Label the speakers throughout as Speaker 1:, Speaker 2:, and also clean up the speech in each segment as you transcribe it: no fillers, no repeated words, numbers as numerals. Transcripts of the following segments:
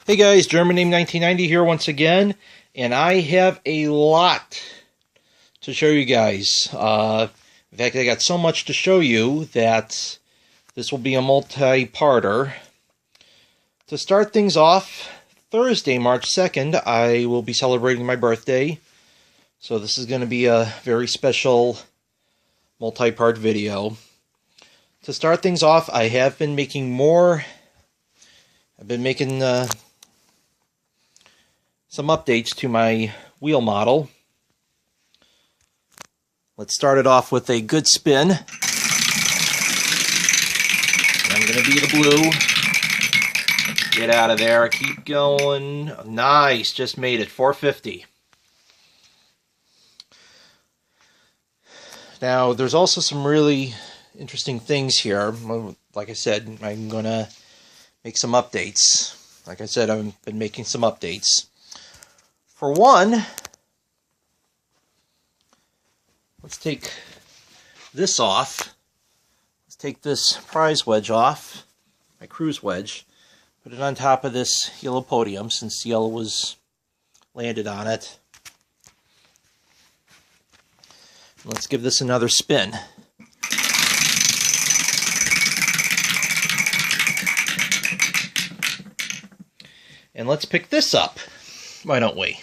Speaker 1: Hey guys, Germanname1990 here once again, and I have a lot to show you guys. In fact, I got so much to show you that this will be a multi-parter. To start things off, Thursday, March 2nd, I will be celebrating my birthday, so this is going to be a very special multi-part video. To start things off, I have been making some updates to my wheel model. Let's start it off with a good spin. I'm going to be the blue. Get out of there. Keep going. Nice. Just made it. 450. Now, there's also some really interesting things here. Like I said, I'm going to make some updates. Like I said, I've been making some updates. For one, let's take this off. Let's take this prize wedge off, my cruise wedge, put it on top of this yellow podium since the yellow was landed on it. Let's give this another spin. And let's pick this up. Why don't we?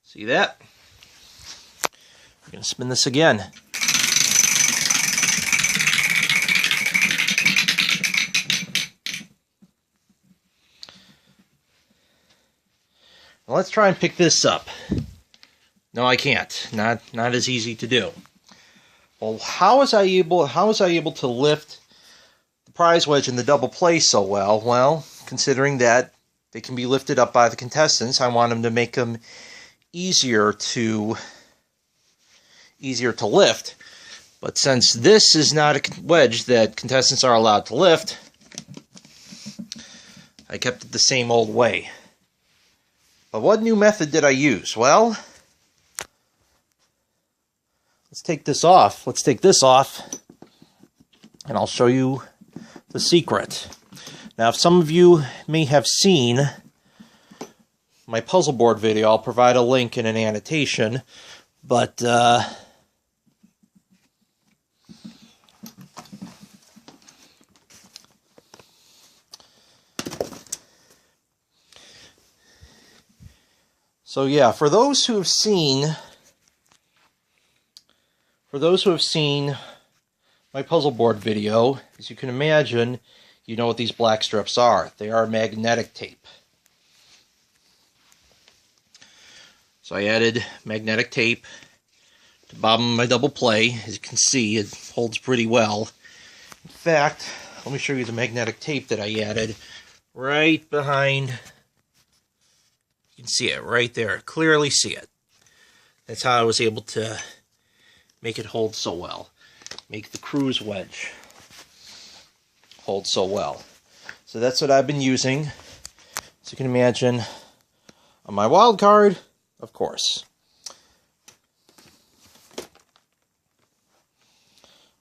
Speaker 1: See that? We're going to spin this again. Well, let's try and pick this up. No, I can't. Not as easy to do. Well, how was I able to lift the prize wedge and the double play so well? Well, considering that they can be lifted up by the contestants, I want them to make them easier to lift. But since this is not a wedge that contestants are allowed to lift, I kept it the same old way. But what new method did I use? Well, let's take this off. Let's take this off, and I'll show you the secret. Now, if some of you may have seen my puzzle board video, I'll provide a link in an annotation, but so yeah, for those who have seen my puzzle board video, as you can imagine, you know what these black strips are. They are magnetic tape. So I added magnetic tape to the bottom of my double play. As you can see, it holds pretty well. In fact, let me show you the magnetic tape that I added right behind. You can see it right there. Clearly see it. That's how I was able to make it hold so well. Make the cruise wedge hold so well. So that's what I've been using. As you can imagine, on my wild card, of course.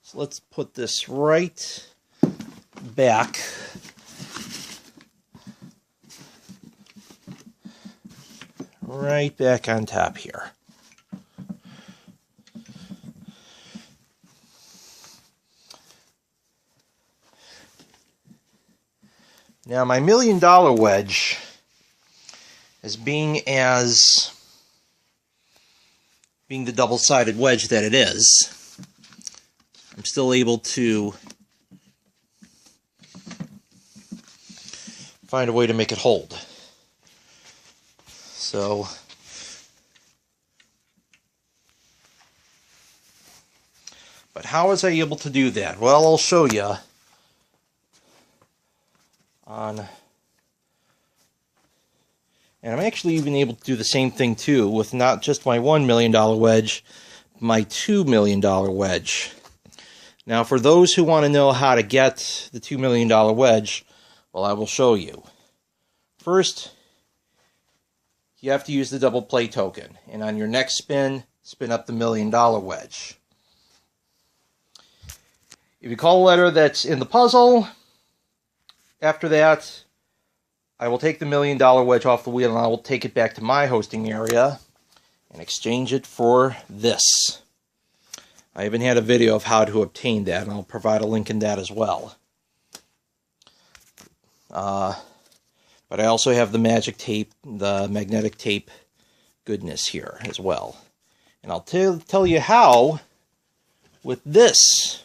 Speaker 1: So let's put this right back. Right back on top here. Now, my $1 million wedge, as being the double-sided wedge that it is, I'm still able to find a way to make it hold. So, but how was I able to do that? Well, I'll show you. And I'm actually even able to do the same thing too with not just my $1 million wedge, my $2 million wedge. Now, for those who want to know how to get the $2 million wedge, well, I will show you. First, you have to use the double play token, and on your next spin, spin up the $1 million wedge. If you call a letter that's in the puzzle, after that, I will take the $1 million wedge off the wheel and I will take it back to my hosting area and exchange it for this. I even had a video of how to obtain that, and I'll provide a link in that as well. But I also have the magic tape, the magnetic tape goodness here as well. And I'll tell you how with this.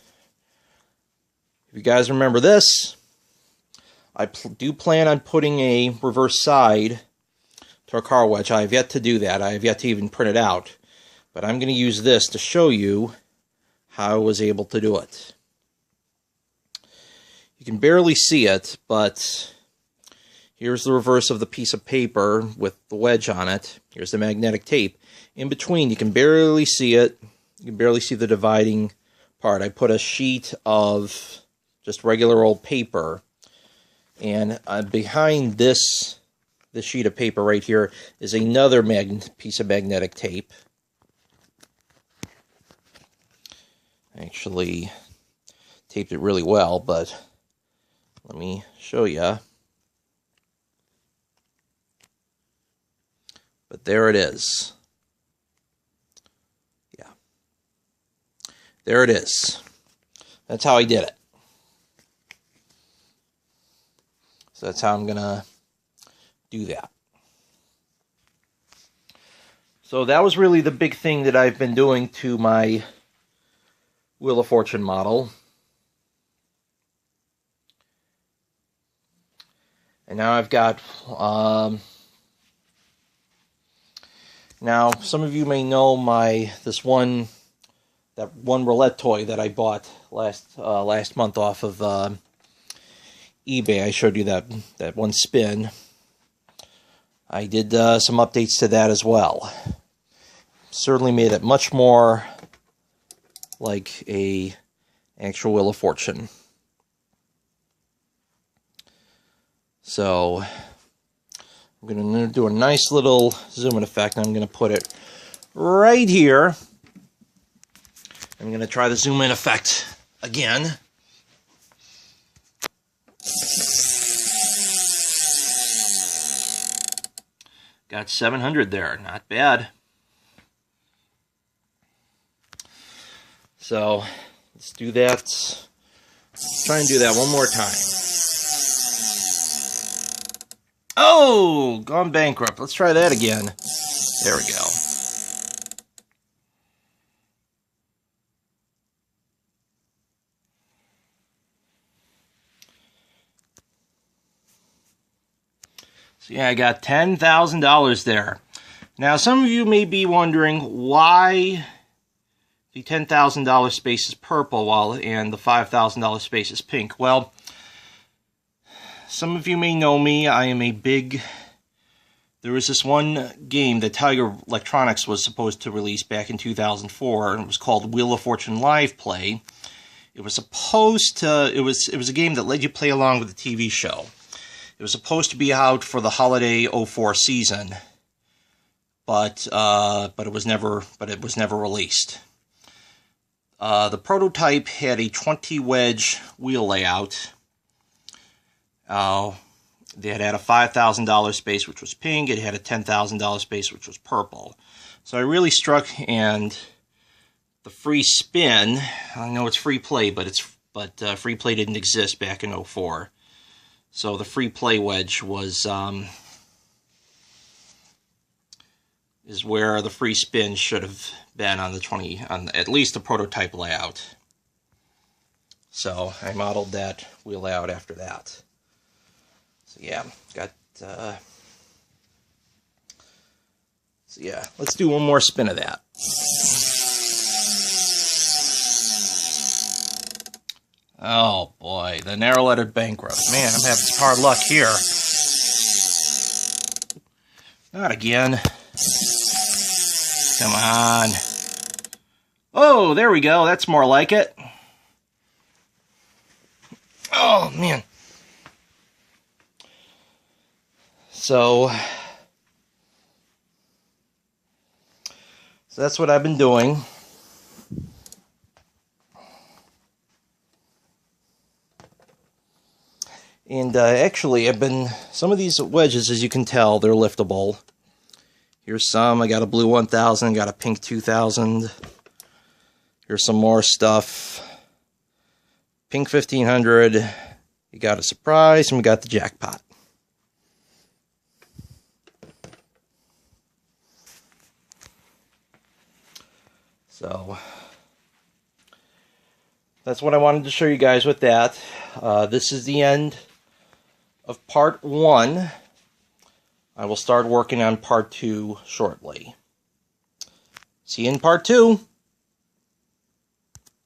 Speaker 1: If you guys remember this, I do plan on putting a reverse side to a car wedge. I have yet to do that. I have yet to even print it out. But I'm going to use this to show you how I was able to do it. You can barely see it, but here's the reverse of the piece of paper with the wedge on it. Here's the magnetic tape. In between, you can barely see it. You can barely see the dividing part. I put a sheet of just regular old paper, and behind this sheet of paper right here is another piece of magnetic tape. I actually taped it really well, but let me show you. But there it is. Yeah. There it is. That's how I did it. So that's how I'm going to do that. So that was really the big thing that I've been doing to my Wheel of Fortune model. And now I've got, now some of you may know that one roulette toy that I bought last month off of eBay. I showed you that one spin. I did some updates to that as well. Certainly made it much more like a actual Wheel of Fortune. So I'm going to do a nice little zoom in effect, and I'm going to put it right here. I'm going to try the zoom in effect again. Got 700 there, not bad. So let's do that. Let's try and do that one more time. Oh, gone bankrupt. Let's try that again. There we go. So yeah, I got $10,000 there. Now, some of you may be wondering why the $10,000 space is purple and the $5,000 space is pink. Well, some of you may know me. I am a big... There was this one game that Tiger Electronics was supposed to release back in 2004, and it was called Wheel of Fortune Live Play. It was supposed to... It was a game that let you play along with the TV show. It was supposed to be out for the holiday 04 season, but it was never released. The prototype had a 20 wedge wheel layout. It had a $5,000 space, which was pink. It had a $10,000 space, which was purple. So I really struck, and the free spin. I know it's free play, but free play didn't exist back in 04. So the free play wedge was is where the free spin should have been on at least the prototype layout. So I modeled that wheel layout after that. So yeah, so yeah, let's do one more spin of that. Oh boy, the narrow-lettered bankrupt. Man, I'm having some hard luck here. Not again. Come on. Oh, there we go. That's more like it. Oh, man. So that's what I've been doing. And actually, some of these wedges, as you can tell, they're liftable. Here's some. I got a blue 1000, got a pink 2000. Here's some more stuff. Pink 1500. You got a surprise, and we got the jackpot. So that's what I wanted to show you guys with that. This is the end of part 1. I will start working on part 2 shortly. See you in part 2.